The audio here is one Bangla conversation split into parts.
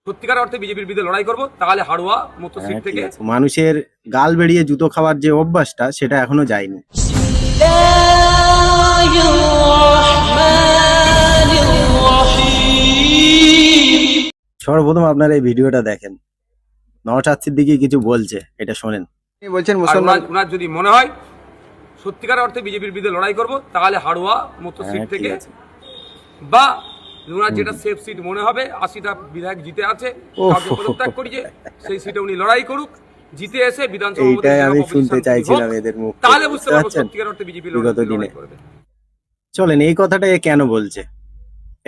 সত্যিকার অর্থে বিজেপির বিরুদ্ধে লড়াই করব, তাহলে হাড়ুয়া মুক্ত সিট থেকে মানুষের গাল বেরিয়ে জুতো খাওয়ার যে অভ্যাসটা সেটা এখনো যায়নি। সর্বপ্রথম আপনারা এই ভিডিওটা দেখেন, নওশাদ সিদ্দিকী কিছু বলছে, এটা শোনেন। বলছেন মুসলমান ওনার যদি মনে হয় সত্যিকার অর্থে বিজেপির বিরুদ্ধে লড়াই করব, তাহলে হাড়ুয়া মুক্ত সিট থেকে বা ওনার যেটা সেফ সিট মনে হবে, 80টা বিধায়ক জিতে আছে, কাউকে পদত্যাগ করিয়ে সেই সিটে উনি লড়াই করুক, জিতে এসে বিধানসভা এইটাই আমি শুনতে চাইছিলাম এদের মুখ থেকে, তাহলে বুঝতে পারবো সত্যিকার অর্থে বিজেপি বিগত দিনে। লড়াই করবে। চলেন এই কথাটা এ কেন বলছে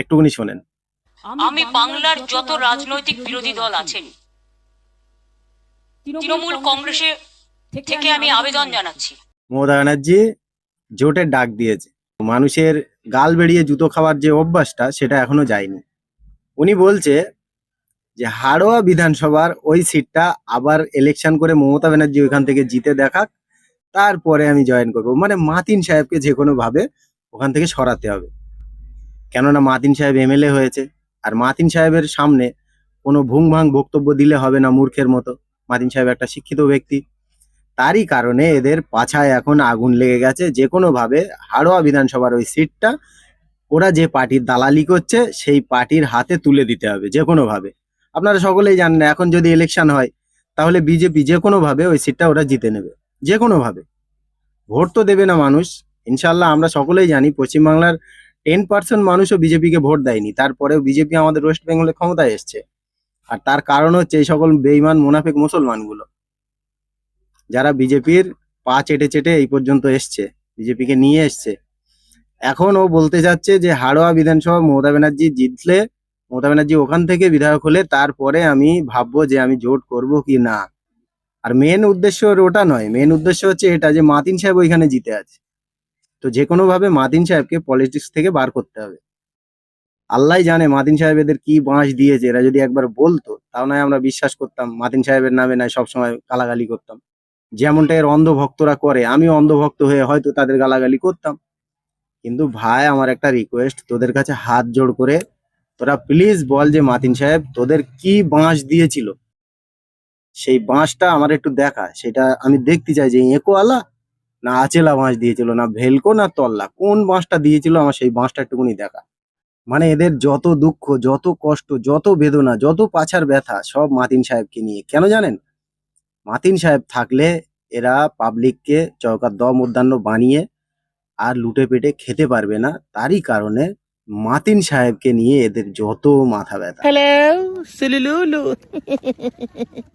একটুখানি শোনেন। আমি বাংলার যত রাজনৈতিক বিরোধী দল আছেন, তৃণমূল কংগ্রেসের থেকে আমি আবেদন জানাচ্ছি, মমতা ব্যানার্জি জোটের ডাক দিয়েছে, মানুষের গাল বেরিয়ে জুতো খাওয়ার যে অভ্যাসটা সেটা এখনো যায়নি। উনি বলছে যে হাড়োয়া বিধানসভার ওই সিটটা আবার ইলেকশন করে মমতা ব্যানার্জি ওইখান থেকে জিতে দেখাক, তারপরে আমি জয়েন করবো। মানে মাতিন সাহেবকে যে কোনো ভাবে ওখান থেকে সরাতে হবে, কেননা মাতিন সাহেব এমএলএ হয়েছে, আর মাতিন সাহেবের সামনে কোনো ভুং ভাং বক্তব্য দিলে হবে না মূর্খের মতো। মাতিন সাহেব একটা শিক্ষিত ব্যক্তি, তারই কারণে এদের পাছায় এখন আগুন লেগে গেছে। যে কোনো ভাবে হাড়োয়া বিধানসভার ওই সিটটা ওরা যে পার্টির দালালি করছে সেই পার্টির হাতে তুলে দিতে হবে যে কোনো ভাবে। আপনারা সকলেই জানেন এখন যদি ইলেকশন হয় তাহলে বিজেপি যে কোনো ভাবে ওই সিটটা ওরা জিতে নেবে, যে কোনো ভাবে। ভোট তো দেবে না মানুষ, ইনশাল্লাহ আমরা সকলেই জানি পশ্চিমবাংলার 10% মানুষও বিজেপিকে ভোট দেয়নি, তারপরেও বিজেপি আমাদের ওয়েস্ট বেঙ্গলে ক্ষমতায় এসছে। আর তার কারণ হচ্ছে এই সকল বেঈমান মুনাফিক মুসলমানগুলো, যারা বিজেপির পা চেটে চেটে এই পর্যন্ত এসছে, বিজেপিকে নিয়ে এসছে। এখন ও বলতে যাচ্ছে যে হাড়োয়া বিধানসভা মমতা ব্যানার্জি জিতলে, মমতা ব্যানার্জি ওখান থেকে বিধায়ক হলে তারপরে আমি ভাববো যে আমি জোট করব কি না। আর মেন উদ্দেশ্য ওর ওটা নয়, মেন উদ্দেশ্য হচ্ছে এটা যে মাতিন সাহেব ওইখানে জিতে আছে, তো যে কোনো ভাবে মাতিন সাহেবকে পলিটিক্স থেকে বার করতে হবে। আল্লাহ জানে মাতিন সাহেব এদের কি বাঁশ দিয়েছে, এরা যদি একবার বলতো তাও নয় আমরা বিশ্বাস করতাম, মাতিন সাহেবের নামে নয় সবসময় গালাগালি করতাম, যেমনটা এর অন্ধভক্তরা করে। আমিও অন্ধভক্ত হয়ে হয়তো তাদের গালাগালি করতাম। কিন্তু ভাই আমার একটা রিকোয়েস্ট তোদের কাছে হাত জোড় করে, তোরা প্লিজ বল যে মাতিন সাহেব তোদের কি বাঁশ দিয়েছিল, সেই বাঁশটা আমার একটু দেখা, সেটা আমি দেখতে চাই যে একোয়ালা না আচেলা বাঁশ দিয়েছিল, না ভেলকো না তল্লা, কোন বাঁশটা দিয়েছিল আমার সেই বাঁশটা একটুকুনি দেখা। মানে এদের যত দুঃখ, যত কষ্ট, যত বেদনা, যত পাছার ব্যথা সব মাতিন সাহেবকে নিয়ে। কেন জানেন? মাতিন সাহেব থাকলে এরা পাবলিককে চৌকার দম উদ্যান্ন বানিয়ে আর লুটে পেটে খেতে পারবে না, তারই কারণে মাতিন সাহেবকে নিয়ে এদের যত মাথা ব্যথা। Hello, Sululu.